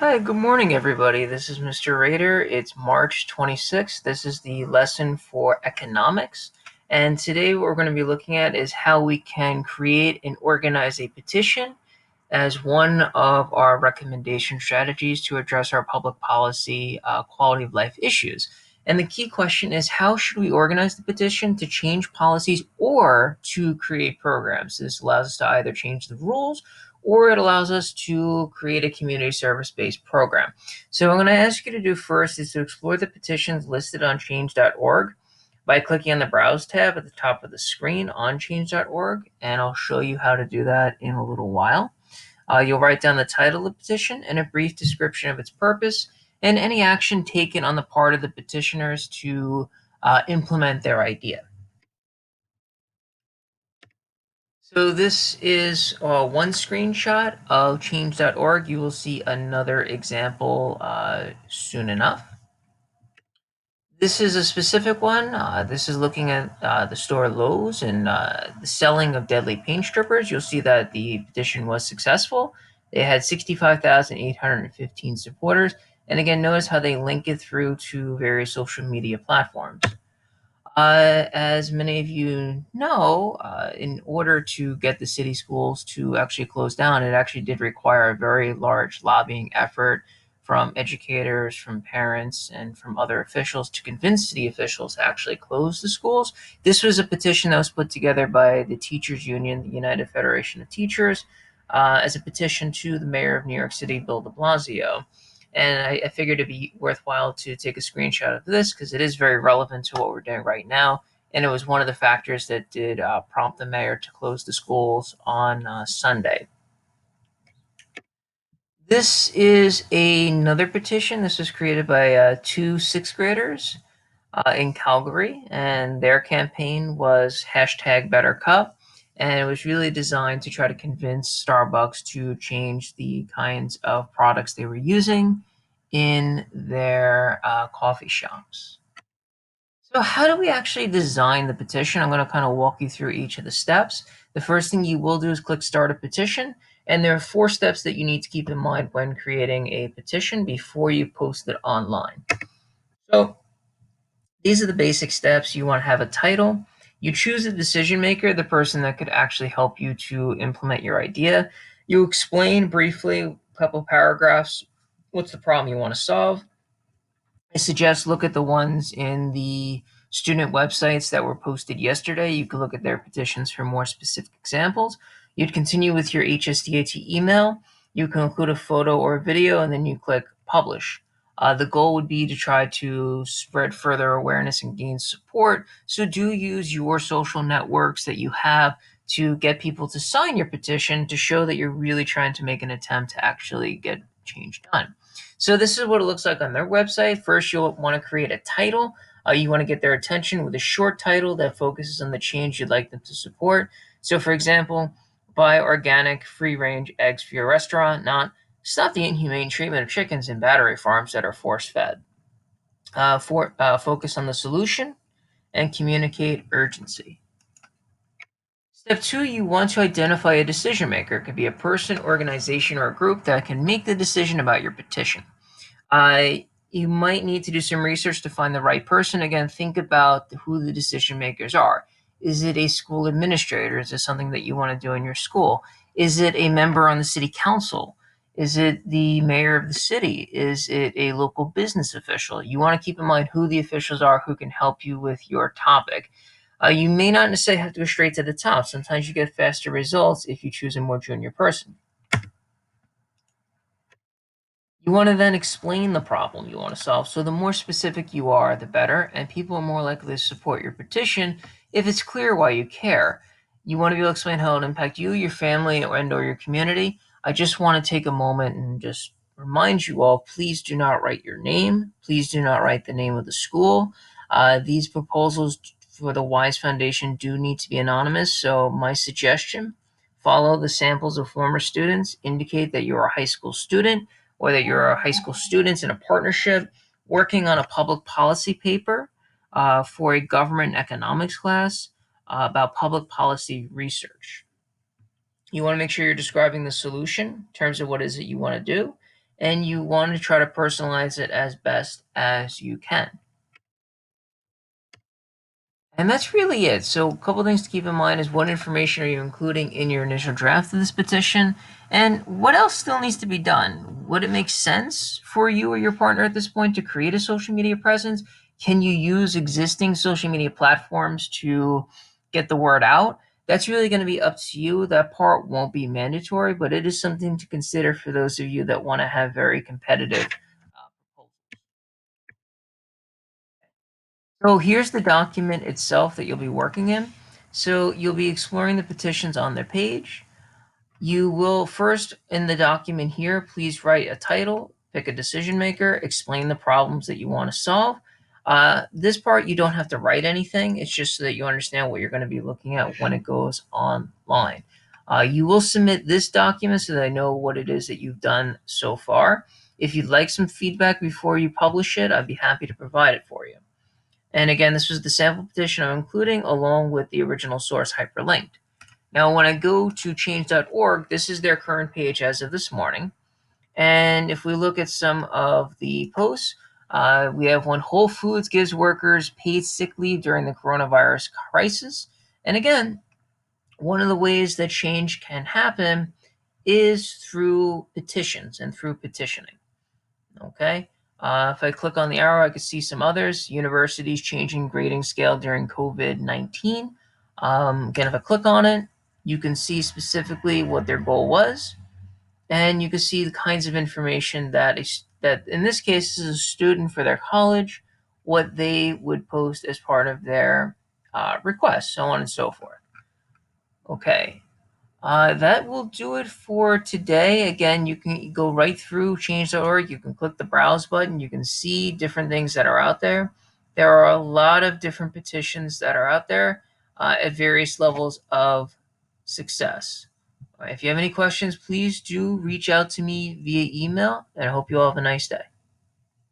Hi, good morning, everybody. This is Mr. Rader. It's March 26th. This is the lesson for economics. And today, what we're going to be looking at is how we can create and organize a petition as one of our recommendation strategies to address our public policy quality of life issues. And the key question is, how should we organize the petition to change policies or to create programs? This allows us to either change the rules or it allows us to create a community service-based program. So what I'm going to ask you to do first is to explore the petitions listed on change.org by clicking on the Browse tab at the top of the screen on change.org, and I'll show you how to do that in a little while. You'll write down the title of the petition and a brief description of its purpose and any action taken on the part of the petitioners to implement their idea. So this is one screenshot of change.org. You will see another example soon enough. This is a specific one. This is looking at the store Lowe's and the selling of deadly paint strippers. You'll see that the petition was successful. They had 65,815 supporters. And again, notice how they link it through to various social media platforms. As many of you know, in order to get the city schools to actually close down, it actually did require a very large lobbying effort from educators, from parents, and from other officials to convince city officials to actually close the schools. This was a petition that was put together by the Teachers Union, the United Federation of Teachers, as a petition to the mayor of New York City, Bill de Blasio. And I figured it'd be worthwhile to take a screenshot of this because it is very relevant to what we're doing right now. And it was one of the factors that did prompt the mayor to close the schools on Sunday. This is another petition. This was created by two sixth graders in Calgary, and their campaign was #BetterCup. And it was really designed to try to convince Starbucks to change the kinds of products they were using in their coffee shops. So how do we actually design the petition? I'm going to kind of walk you through each of the steps. The first thing you will do is click Start a Petition, and there are 4 steps that you need to keep in mind when creating a petition before you post it online. So these are the basic steps. You want to have a title. You choose a decision maker, the person that could actually help you to implement your idea. You explain briefly, a couple paragraphs, what's the problem you want to solve. I suggest look at the ones in the student websites that were posted yesterday. You could look at their petitions for more specific examples. You'd continue with your HSDAT email. You can include a photo or a video, and then you click Publish. The goal would be to try to spread further awareness and gain support. So do use your social networks that you have to get people to sign your petition to show that you're really trying to make an attempt to actually get change done. So this is what it looks like on their website. First, you'll want to create a title. You want to get their attention with a short title that focuses on the change you'd like them to support. So for example, buy organic, free-range eggs for your restaurant, not stop the inhumane treatment of chickens in battery farms that are force-fed. Focus on the solution and communicate urgency. Step 2, you want to identify a decision maker. It could be a person, organization, or a group that can make the decision about your petition. You might need to do some research to find the right person. Again, think about who the decision makers are. Is it a school administrator? Is it something that you want to do in your school? Is it a member on the city council? Is it the mayor of the city? Is it a local business official? You want to keep in mind who the officials are who can help you with your topic. You may not necessarily have to go straight to the top. Sometimes you get faster results if you choose a more junior person. You want to then explain the problem you want to solve. So the more specific you are, the better, and people are more likely to support your petition if it's clear why you care. You want to be able to explain how it'll impact you, your family, and/or your community. I just want to take a moment and just remind you all, please do not write your name. Please do not write the name of the school. These proposals for the WISE Foundation do need to be anonymous, so my suggestion, follow the samples of former students, indicate that you're a high school student, or that you're a high school student in a partnership working on a public policy paper for a government economics class about public policy research. You want to make sure you're describing the solution in terms of what is it you want to do. and you want to try to personalize it as best as you can. And that's really it. So a couple things to keep in mind is what information are you including in your initial draft of this petition, and what else still needs to be done? Would it make sense for you or your partner at this point to create a social media presence? Can you use existing social media platforms to get the word out? That's really going to be up to you. That part won't be mandatory, but it is something to consider for those of you that want to have very competitive proposals. So here's the document itself that you'll be working in. So you'll be exploring the petitions on their page. You will first, in the document here, please write a title, pick a decision maker, explain the problems that you want to solve. This part, you don't have to write anything. It's just so that you understand what you're going to be looking at when it goes online. You will submit this document so that I know what it is that you've done so far. If you'd like some feedback before you publish it, I'd be happy to provide it for you. And again, this was the sample petition I'm including along with the original source hyperlinked. Now, when I go to change.org, this is their current page as of this morning. And if we look at some of the posts, we have one: Whole Foods gives workers paid sick leave during the coronavirus crisis. And again, one of the ways that change can happen is through petitions and through petitioning. Okay. If I click on the arrow, I can see some others. Universities changing grading scale during COVID-19. Again, if I click on it, you can see specifically what their goal was, and you can see the kinds of information that in this case is a student for their college, what they would post as part of their request, so on and so forth. Okay. That will do it for today. Again, you can go right through change.org. You can click the browse button. You can see different things that are out there. There are a lot of different petitions that are out there at various levels of success. If you have any questions, please do reach out to me via email, and I hope you all have a nice day.